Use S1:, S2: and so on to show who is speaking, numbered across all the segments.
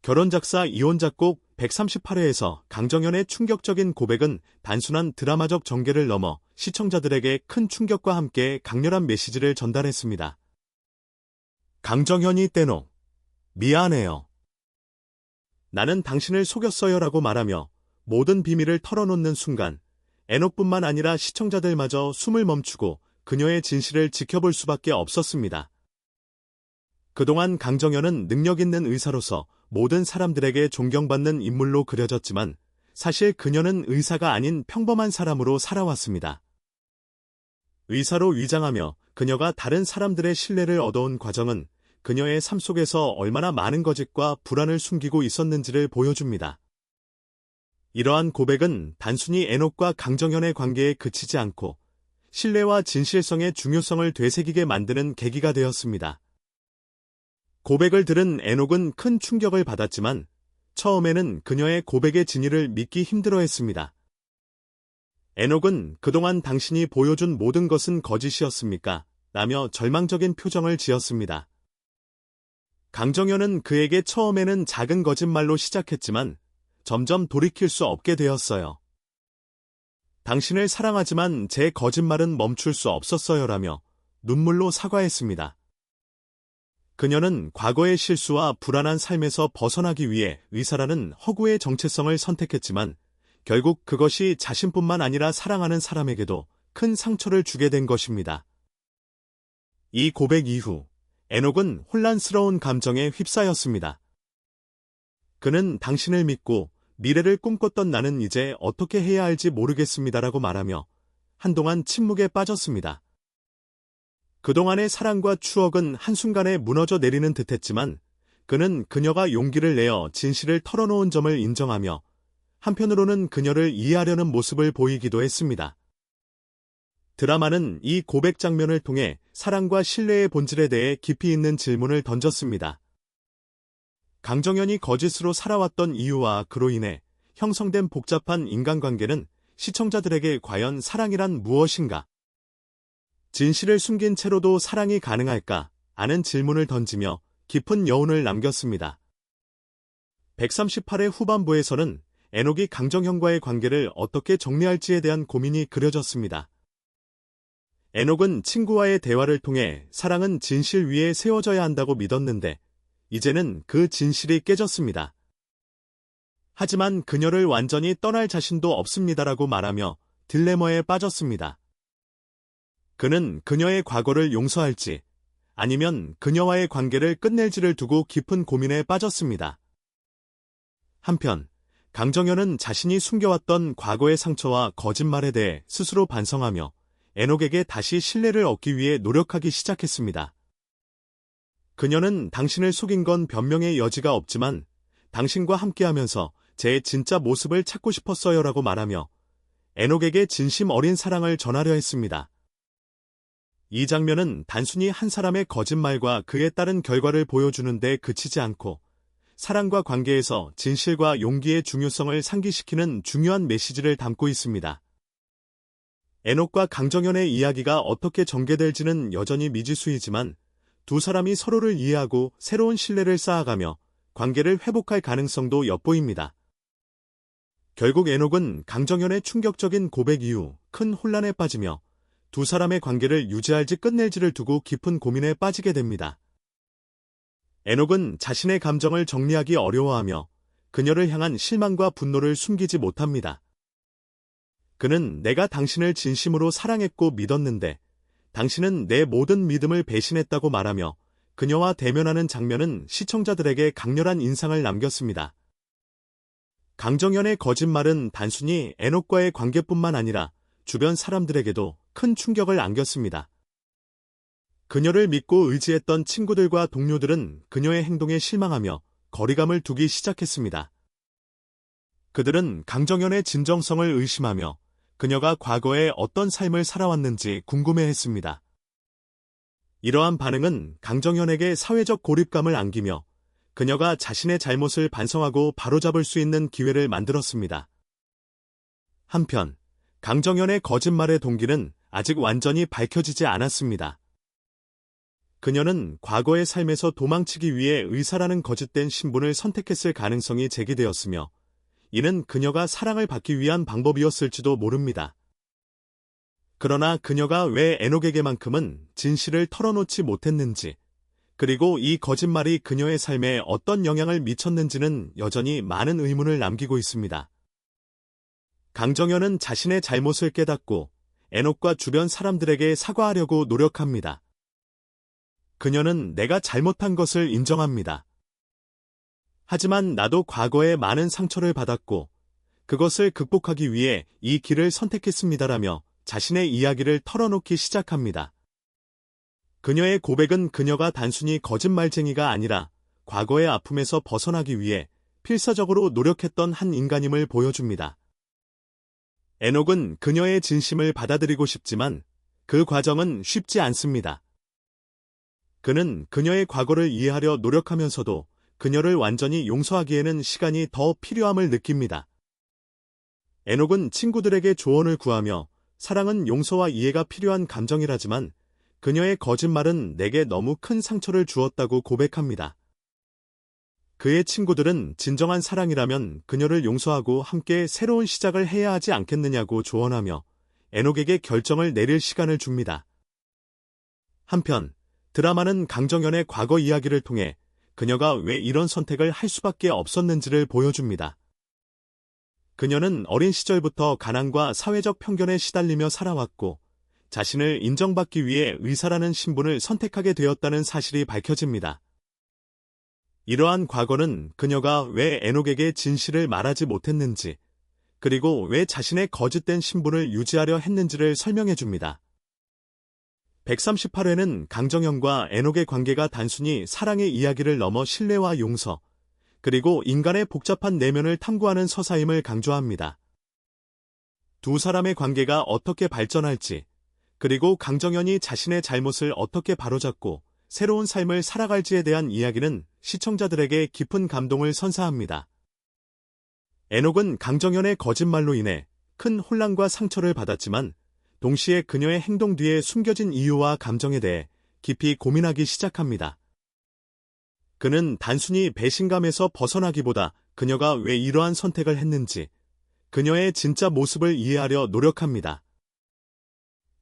S1: 결혼작사 이혼작곡 138회에서 강정현의 충격적인 고백은 단순한 드라마적 전개를 넘어 시청자들에게 큰 충격과 함께 강렬한 메시지를 전달했습니다. 강정현이 떼놓. 미안해요. 나는 당신을 속였어요 라고 말하며 모든 비밀을 털어놓는 순간 애녹뿐만 아니라 시청자들마저 숨을 멈추고 그녀의 진실을 지켜볼 수밖에 없었습니다. 그동안 강정현은 능력 있는 의사로서 모든 사람들에게 존경받는 인물로 그려졌지만 사실 그녀는 의사가 아닌 평범한 사람으로 살아왔습니다. 의사로 위장하며 그녀가 다른 사람들의 신뢰를 얻어온 과정은 그녀의 삶 속에서 얼마나 많은 거짓과 불안을 숨기고 있었는지를 보여줍니다. 이러한 고백은 단순히 애녹과 강정현의 관계에 그치지 않고 신뢰와 진실성의 중요성을 되새기게 만드는 계기가 되었습니다. 고백을 들은 애녹은 큰 충격을 받았지만 처음에는 그녀의 고백의 진위를 믿기 힘들어했습니다. 애녹은 그동안 당신이 보여준 모든 것은 거짓이었습니까? 라며 절망적인 표정을 지었습니다. 강정현은 그에게 처음에는 작은 거짓말로 시작했지만 점점 돌이킬 수 없게 되었어요. 당신을 사랑하지만 제 거짓말은 멈출 수 없었어요라며 눈물로 사과했습니다. 그녀는 과거의 실수와 불안한 삶에서 벗어나기 위해 의사라는 허구의 정체성을 선택했지만 결국 그것이 자신뿐만 아니라 사랑하는 사람에게도 큰 상처를 주게 된 것입니다. 이 고백 이후 애녹은 혼란스러운 감정에 휩싸였습니다. 그는 당신을 믿고 미래를 꿈꿨던 나는 이제 어떻게 해야 할지 모르겠습니다라고 말하며 한동안 침묵에 빠졌습니다. 그동안의 사랑과 추억은 한순간에 무너져 내리는 듯했지만 그는 그녀가 용기를 내어 진실을 털어놓은 점을 인정하며 한편으로는 그녀를 이해하려는 모습을 보이기도 했습니다. 드라마는 이 고백 장면을 통해 사랑과 신뢰의 본질에 대해 깊이 있는 질문을 던졌습니다. 강정현이 거짓으로 살아왔던 이유와 그로 인해 형성된 복잡한 인간관계는 시청자들에게 과연 사랑이란 무엇인가? 진실을 숨긴 채로도 사랑이 가능할까? 하는 질문을 던지며 깊은 여운을 남겼습니다. 138회 후반부에서는 애녹이 강정현과의 관계를 어떻게 정리할지에 대한 고민이 그려졌습니다. 애녹은 친구와의 대화를 통해 사랑은 진실 위에 세워져야 한다고 믿었는데 이제는 그 진실이 깨졌습니다. 하지만 그녀를 완전히 떠날 자신도 없습니다라고 말하며 딜레마에 빠졌습니다. 그는 그녀의 과거를 용서할지 아니면 그녀와의 관계를 끝낼지를 두고 깊은 고민에 빠졌습니다. 한편 강정현은 자신이 숨겨왔던 과거의 상처와 거짓말에 대해 스스로 반성하며 애녹에게 다시 신뢰를 얻기 위해 노력하기 시작했습니다. 그녀는 당신을 속인 건 변명의 여지가 없지만 당신과 함께하면서 제 진짜 모습을 찾고 싶었어요라고 말하며 애녹에게 진심 어린 사랑을 전하려 했습니다. 이 장면은 단순히 한 사람의 거짓말과 그에 따른 결과를 보여주는 데 그치지 않고 사랑과 관계에서 진실과 용기의 중요성을 상기시키는 중요한 메시지를 담고 있습니다. 애녹과 강정현의 이야기가 어떻게 전개될지는 여전히 미지수이지만 두 사람이 서로를 이해하고 새로운 신뢰를 쌓아가며 관계를 회복할 가능성도 엿보입니다. 결국 애녹은 강정현의 충격적인 고백 이후 큰 혼란에 빠지며 두 사람의 관계를 유지할지 끝낼지를 두고 깊은 고민에 빠지게 됩니다. 애녹은 자신의 감정을 정리하기 어려워하며 그녀를 향한 실망과 분노를 숨기지 못합니다. 그는 내가 당신을 진심으로 사랑했고 믿었는데 당신은 내 모든 믿음을 배신했다고 말하며 그녀와 대면하는 장면은 시청자들에게 강렬한 인상을 남겼습니다. 강정현의 거짓말은 단순히 애녹과의 관계뿐만 아니라 주변 사람들에게도 큰 충격을 안겼습니다. 그녀를 믿고 의지했던 친구들과 동료들은 그녀의 행동에 실망하며 거리감을 두기 시작했습니다. 그들은 강정현의 진정성을 의심하며 그녀가 과거에 어떤 삶을 살아왔는지 궁금해했습니다. 이러한 반응은 강정현에게 사회적 고립감을 안기며 그녀가 자신의 잘못을 반성하고 바로잡을 수 있는 기회를 만들었습니다. 한편 강정현의 거짓말의 동기는 아직 완전히 밝혀지지 않았습니다. 그녀는 과거의 삶에서 도망치기 위해 의사라는 거짓된 신분을 선택했을 가능성이 제기되었으며, 이는 그녀가 사랑을 받기 위한 방법이었을지도 모릅니다. 그러나 그녀가 왜 에녹에게만큼은 진실을 털어놓지 못했는지, 그리고 이 거짓말이 그녀의 삶에 어떤 영향을 미쳤는지는 여전히 많은 의문을 남기고 있습니다. 강정현은 자신의 잘못을 깨닫고 에녹과 주변 사람들에게 사과하려고 노력합니다. 그녀는 내가 잘못한 것을 인정합니다. 하지만 나도 과거에 많은 상처를 받았고 그것을 극복하기 위해 이 길을 선택했습니다라며 자신의 이야기를 털어놓기 시작합니다. 그녀의 고백은 그녀가 단순히 거짓말쟁이가 아니라 과거의 아픔에서 벗어나기 위해 필사적으로 노력했던 한 인간임을 보여줍니다. 에녹은 그녀의 진심을 받아들이고 싶지만 그 과정은 쉽지 않습니다. 그는 그녀의 과거를 이해하려 노력하면서도 그녀를 완전히 용서하기에는 시간이 더 필요함을 느낍니다. 에녹은 친구들에게 조언을 구하며 사랑은 용서와 이해가 필요한 감정이라지만 그녀의 거짓말은 내게 너무 큰 상처를 주었다고 고백합니다. 그의 친구들은 진정한 사랑이라면 그녀를 용서하고 함께 새로운 시작을 해야 하지 않겠느냐고 조언하며 에녹에게 결정을 내릴 시간을 줍니다. 한편 드라마는 강정현의 과거 이야기를 통해 그녀가 왜 이런 선택을 할 수밖에 없었는지를 보여줍니다. 그녀는 어린 시절부터 가난과 사회적 편견에 시달리며 살아왔고 자신을 인정받기 위해 의사라는 신분을 선택하게 되었다는 사실이 밝혀집니다. 이러한 과거는 그녀가 왜 에녹에게 진실을 말하지 못했는지, 그리고 왜 자신의 거짓된 신분을 유지하려 했는지를 설명해줍니다. 138회는 강정현과 에녹의 관계가 단순히 사랑의 이야기를 넘어 신뢰와 용서, 그리고 인간의 복잡한 내면을 탐구하는 서사임을 강조합니다. 두 사람의 관계가 어떻게 발전할지, 그리고 강정현이 자신의 잘못을 어떻게 바로잡고 새로운 삶을 살아갈지에 대한 이야기는 시청자들에게 깊은 감동을 선사합니다. 에녹은 강정현의 거짓말로 인해 큰 혼란과 상처를 받았지만 동시에 그녀의 행동 뒤에 숨겨진 이유와 감정에 대해 깊이 고민하기 시작합니다. 그는 단순히 배신감에서 벗어나기보다 그녀가 왜 이러한 선택을 했는지, 그녀의 진짜 모습을 이해하려 노력합니다.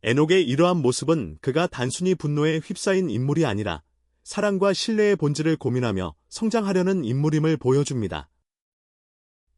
S1: 에녹의 이러한 모습은 그가 단순히 분노에 휩싸인 인물이 아니라 사랑과 신뢰의 본질을 고민하며 성장하려는 인물임을 보여줍니다.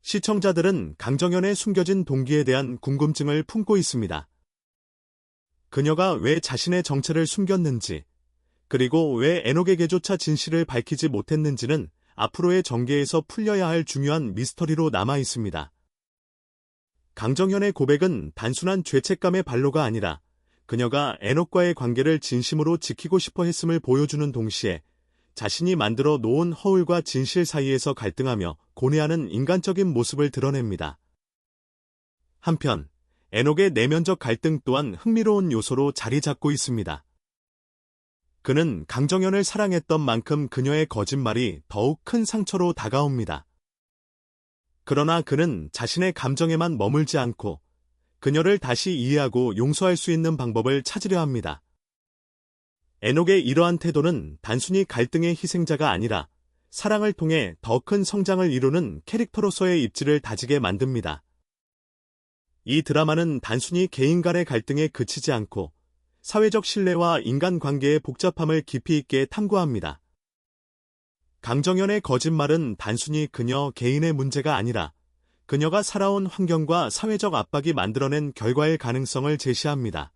S1: 시청자들은 강정현의 숨겨진 동기에 대한 궁금증을 품고 있습니다. 그녀가 왜 자신의 정체를 숨겼는지, 그리고 왜 에녹에게조차 진실을 밝히지 못했는지는 앞으로의 전개에서 풀려야 할 중요한 미스터리로 남아 있습니다. 강정현의 고백은 단순한 죄책감의 발로가 아니라 그녀가 에녹과의 관계를 진심으로 지키고 싶어 했음을 보여주는 동시에 자신이 만들어 놓은 허울과 진실 사이에서 갈등하며 고뇌하는 인간적인 모습을 드러냅니다. 한편 에녹의 내면적 갈등 또한 흥미로운 요소로 자리 잡고 있습니다. 그는 강정현을 사랑했던 만큼 그녀의 거짓말이 더욱 큰 상처로 다가옵니다. 그러나 그는 자신의 감정에만 머물지 않고 그녀를 다시 이해하고 용서할 수 있는 방법을 찾으려 합니다. 에녹의 이러한 태도는 단순히 갈등의 희생자가 아니라 사랑을 통해 더 큰 성장을 이루는 캐릭터로서의 입지를 다지게 만듭니다. 이 드라마는 단순히 개인 간의 갈등에 그치지 않고 사회적 신뢰와 인간관계의 복잡함을 깊이 있게 탐구합니다. 강정현의 거짓말은 단순히 그녀 개인의 문제가 아니라 그녀가 살아온 환경과 사회적 압박이 만들어낸 결과일 가능성을 제시합니다.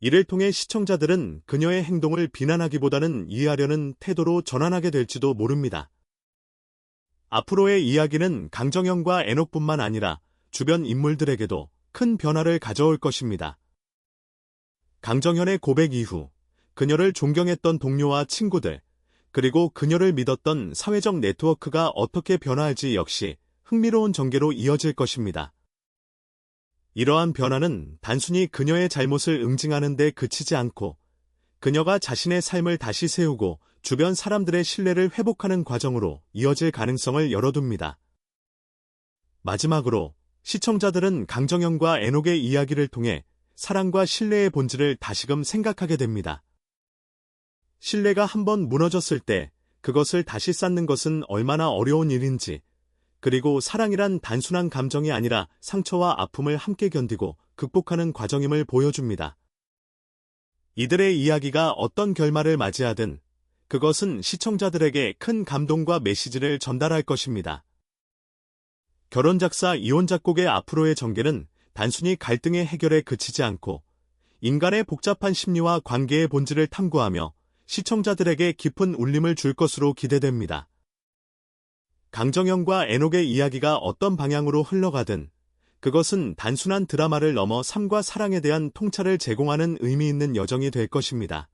S1: 이를 통해 시청자들은 그녀의 행동을 비난하기보다는 이해하려는 태도로 전환하게 될지도 모릅니다. 앞으로의 이야기는 강정현과 에녹뿐만 아니라 주변 인물들에게도 큰 변화를 가져올 것입니다. 강정현의 고백 이후 그녀를 존경했던 동료와 친구들, 그리고 그녀를 믿었던 사회적 네트워크가 어떻게 변화할지 역시 흥미로운 전개로 이어질 것입니다. 이러한 변화는 단순히 그녀의 잘못을 응징하는 데 그치지 않고 그녀가 자신의 삶을 다시 세우고 주변 사람들의 신뢰를 회복하는 과정으로 이어질 가능성을 열어둡니다. 마지막으로 시청자들은 강정현과 에녹의 이야기를 통해 사랑과 신뢰의 본질을 다시금 생각하게 됩니다. 신뢰가 한번 무너졌을 때 그것을 다시 쌓는 것은 얼마나 어려운 일인지, 그리고 사랑이란 단순한 감정이 아니라 상처와 아픔을 함께 견디고 극복하는 과정임을 보여줍니다. 이들의 이야기가 어떤 결말을 맞이하든 그것은 시청자들에게 큰 감동과 메시지를 전달할 것입니다. 결혼 작사 이혼 작곡의 앞으로의 전개는 단순히 갈등의 해결에 그치지 않고 인간의 복잡한 심리와 관계의 본질을 탐구하며 시청자들에게 깊은 울림을 줄 것으로 기대됩니다. 강정형과 에녹의 이야기가 어떤 방향으로 흘러가든 그것은 단순한 드라마를 넘어 삶과 사랑에 대한 통찰을 제공하는 의미 있는 여정이 될 것입니다.